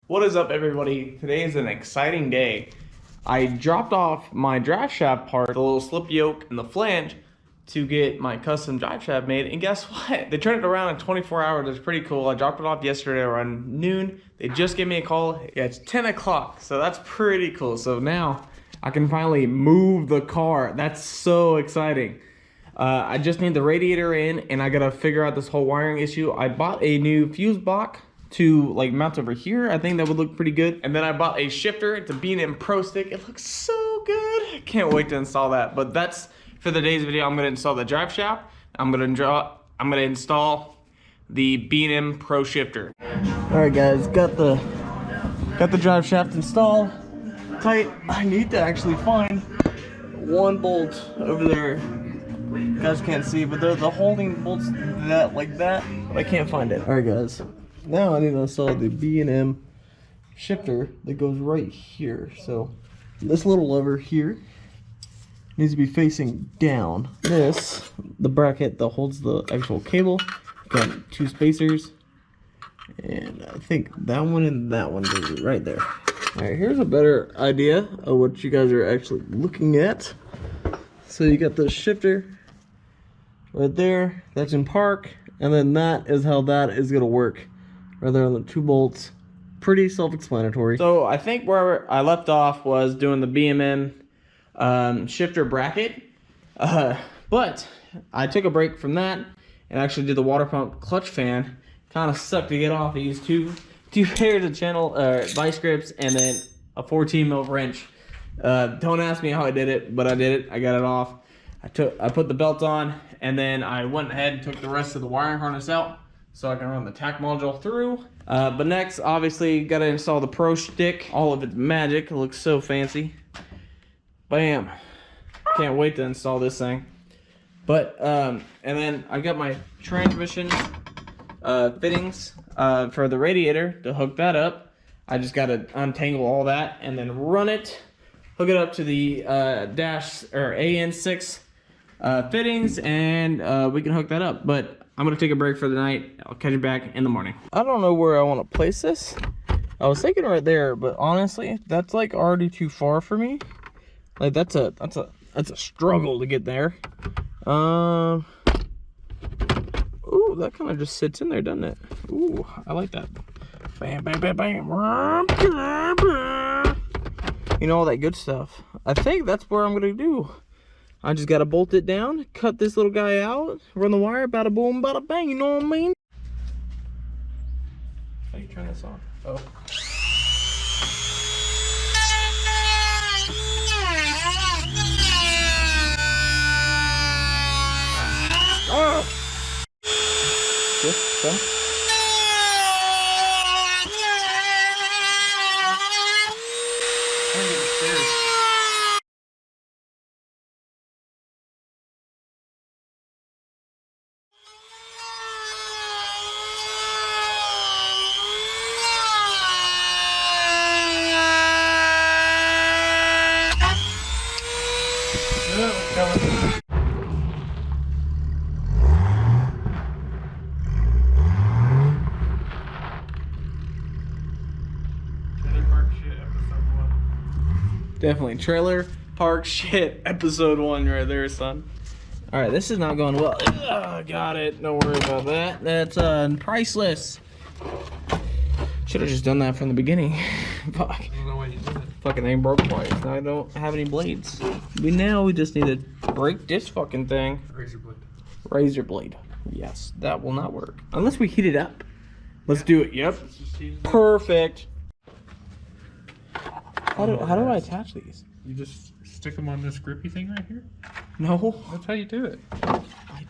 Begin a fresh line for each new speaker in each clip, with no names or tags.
What is up, everybody? Today is an exciting day. I dropped off my drive shaft part, the little slip yoke and the flange, to get my custom drive shaft made, and guess what? They turned it around in 24 hours. It's pretty cool. I dropped it off yesterday around noon. They just gave me a call. Yeah, it's 10 o'clock, so that's pretty cool. So now I can finally move the car. That's so exciting. I just need the radiator in, and I gotta figure out this whole wiring issue. I bought a new fuse block to like mount over here. I think that would look pretty good. And then I bought a shifter. It's a B&M Pro Stick. It looks so good. I can't wait to install that. But that's for the day's video. I'm gonna install the drive shaft. I'm gonna install the B&M Pro shifter. All right, guys, got the drive shaft installed. Tight. I need to actually find one bolt over there. You guys can't see, but they're the holding bolts that like that, but I can't find it. All right, guys. Now I need to install the B&M shifter that goes right here. So this little lever here needs to be facing down. This, the bracket that holds the actual cable, got two spacers, and I think that one and that one goes right there. All right, here's a better idea of what you guys are actually looking at. So you got the shifter right there, that's in park, and then that is how that is gonna work. Right there on the two bolts. Pretty self-explanatory. So I think where I left off was doing the B&M shifter bracket. But I took a break from that and actually did the water pump clutch fan. Kind of sucked to get off. I used two pairs of channel vice grips and then a 14mm wrench. Don't ask me how I did it, but I did it. I got it off. I put the belt on, and then I went ahead and took the rest of the wiring harness out so I can run the tack module through. But next, obviously, got to install the Pro Stick. All of it's magic. It looks so fancy. Bam. Can't wait to install this thing. But, and then I got my transmission fittings for the radiator to hook that up. I just got to untangle all that and then run it, hook it up to the AN6 fittings, and we can hook that up. But I'm gonna take a break for the night. I'll catch you back in the morning. I don't know where I want to place this. I was thinking right there, but honestly, that's like already too far for me. Like that's a struggle to get there. Ooh, that kind of just sits in there, doesn't it? Ooh, I like that. Bam, bam, bam, bam. You know, all that good stuff. I think that's where I'm gonna do. I just gotta bolt it down, cut this little guy out, run the wire, bada boom, bada bang, you know what I mean? How do you turn this on? Oh. Oh! This, done? Definitely trailer park shit episode 1 right there, son. All right, this is not going well. Ugh, got it. Don't worry about that. That's priceless. Should have just done that from the beginning. Fuck. I don't know why you did it. Fucking thing broke twice. Now I don't have any blades. We just need to break this fucking thing. Razor blade. Razor blade. Yes, that will not work unless we heat it up. Let's do it. Yep. Perfect. How do I attach these?
You just stick them on this grippy thing right here?
No.
That's how you do it.
I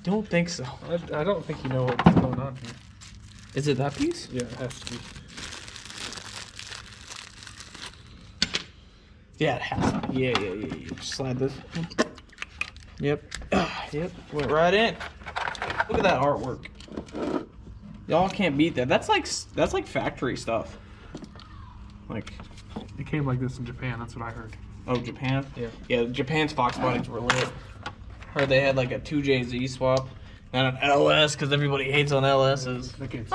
don't think so.
I don't think you know what's going on here.
Is it that piece?
Yeah, it has to be.
Yeah, it has to be. Yeah. Just slide this. Yep. Yep. Went right in. Look at that artwork. Y'all can't beat that. That's like factory stuff. Like.
It came like this in Japan, that's what I heard.
Oh, Japan?
Yeah.
Yeah, Japan's Foxbodies were lit. Heard they had like a 2JZ swap, not an LS, because everybody hates on LSs.
They can't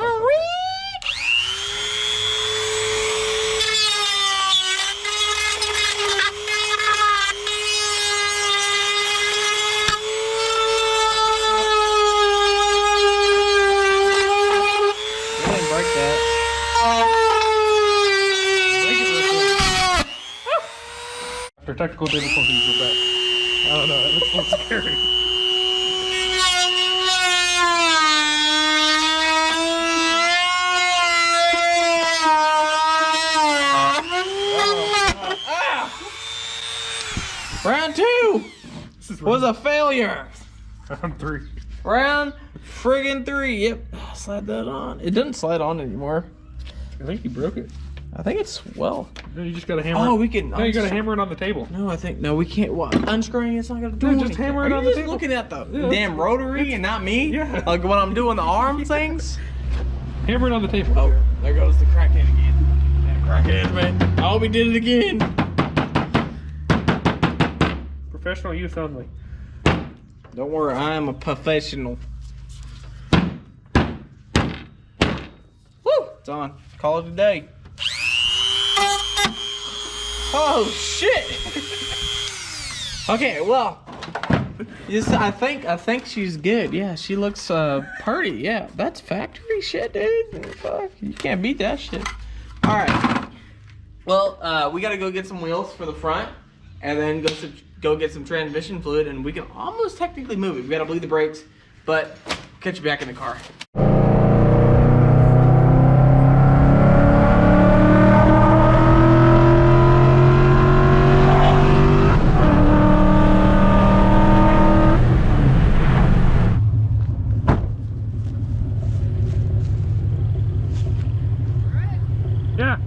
Our technical difficulties are back. I don't know, that looks a little scary.
Round 2 was a failure.
Round 3.
Round friggin' 3. Yep. Slide that on. It doesn't slide on anymore.
I think you broke it.
I think it's well.
No, you just gotta hammer.
Oh, we can.
No, you gotta hammer it on the table.
No, I think no. We can't. What? Unscrewing it's not gonna do
No,
anything.
just hammer it
Are
on
you
the
just
table.
looking at the
Yeah,
damn rotary and not me?
Yeah.
Like when I'm doing the arm things.
Hammer it on the table.
Oh, there goes the crackhead again. That crackhead, man. Oh, we did it again.
Professional use only.
Don't worry, I am a professional. Woo! It's on. Call it a day. Oh shit! Okay, well, yes, I think she's good. Yeah, she looks pretty. Yeah, that's factory shit, dude. Fuck, you can't beat that shit. All right. Well, we gotta go get some wheels for the front, and then go get some transmission fluid, and we can almost technically move it. We gotta bleed the brakes, but catch you back in the car.
Yeah.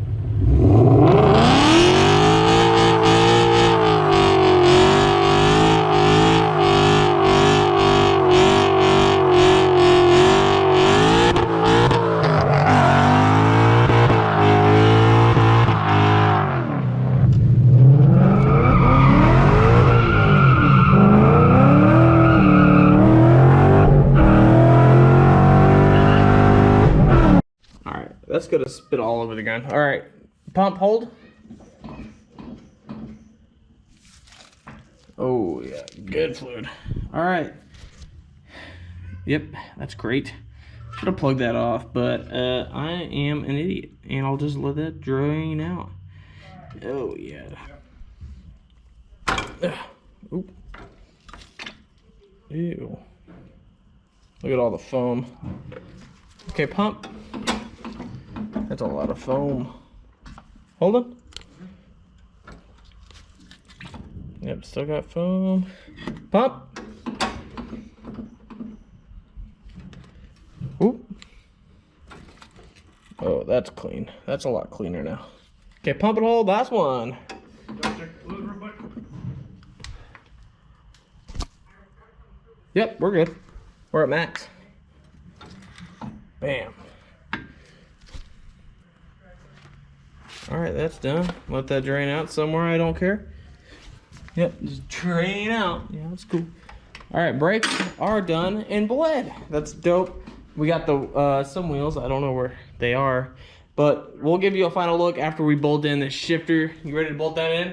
That's gonna spit all over the gun. All right, pump, hold. Oh yeah, good fluid. All right. Yep, that's great. Should have plugged that off, but I am an idiot, and I'll just let that drain out. Oh yeah. Oop. Ew. Look at all the foam. Okay, pump. That's a lot of foam. Hold on. Yep, still got foam. Pump. Oop. Oh, that's clean. That's a lot cleaner now. Okay, pump and hold. Last one. Yep, we're good. We're at max. Bam. All right, that's done. Let that drain out somewhere. I don't care. Yep, just drain out. Yeah, that's cool. All right, brakes are done and bled. That's dope. We got the some wheels. I don't know where they are, but we'll give you a final look after we bolt in this shifter. You ready to bolt that in?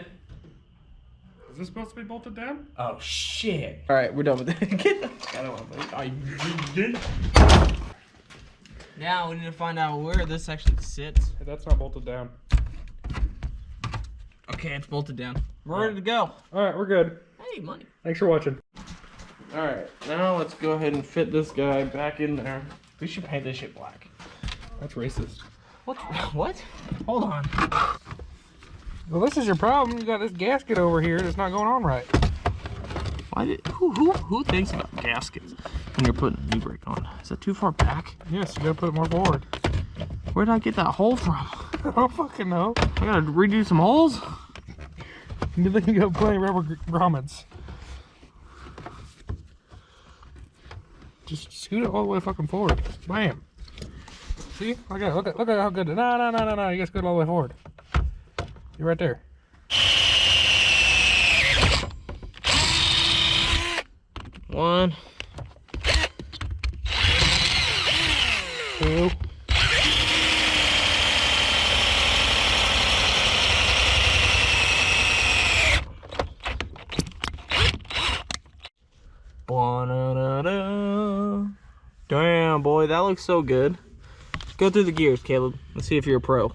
Is this supposed to be bolted down?
Oh shit! All right, we're done with it. Get the. I don't want to. Now we need to find out where this actually sits.
Hey, that's not bolted down.
Okay, it's bolted down. We're ready to go.
All right, we're good.
Hey, money.
Thanks for watching.
All right, now let's go ahead and fit this guy back in there. We should paint this shit black.
That's racist.
What? What? Hold on.
Well, this is your problem. You got this gasket over here that's not going on right.
Why did who thinks about gaskets when you're putting a new brake on? Is that too far back?
Yes, you gotta put it more forward.
Where did I get that hole from?
I don't fucking know.
I gotta redo some holes.
You think you got plenty of rubber grommets. Just scoot it all the way fucking forward. Bam. See? Look at how good. No. You gotta scoot all the way forward. You're right there.
One. Two. Damn, boy, that looks so good. Go through the gears, Caleb. Let's see if you're a pro.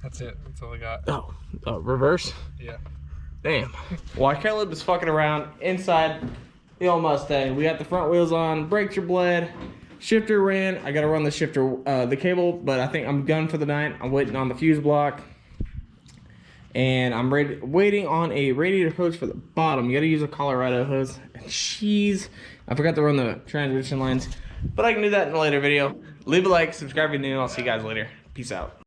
That's it. That's all I got.
Oh, reverse?
Yeah.
Damn. While Caleb is fucking around inside the old Mustang, we got the front wheels on, brakes are bled, shifter ran. I gotta run the shifter, the cable, but I think I'm done for the night. I'm waiting on the fuse block. And I'm waiting on a radiator hose for the bottom. You gotta use a Colorado hose. And jeez, I forgot to run the transmission lines. But I can do that in a later video. Leave a like, subscribe if you're new, and I'll see you guys later. Peace out.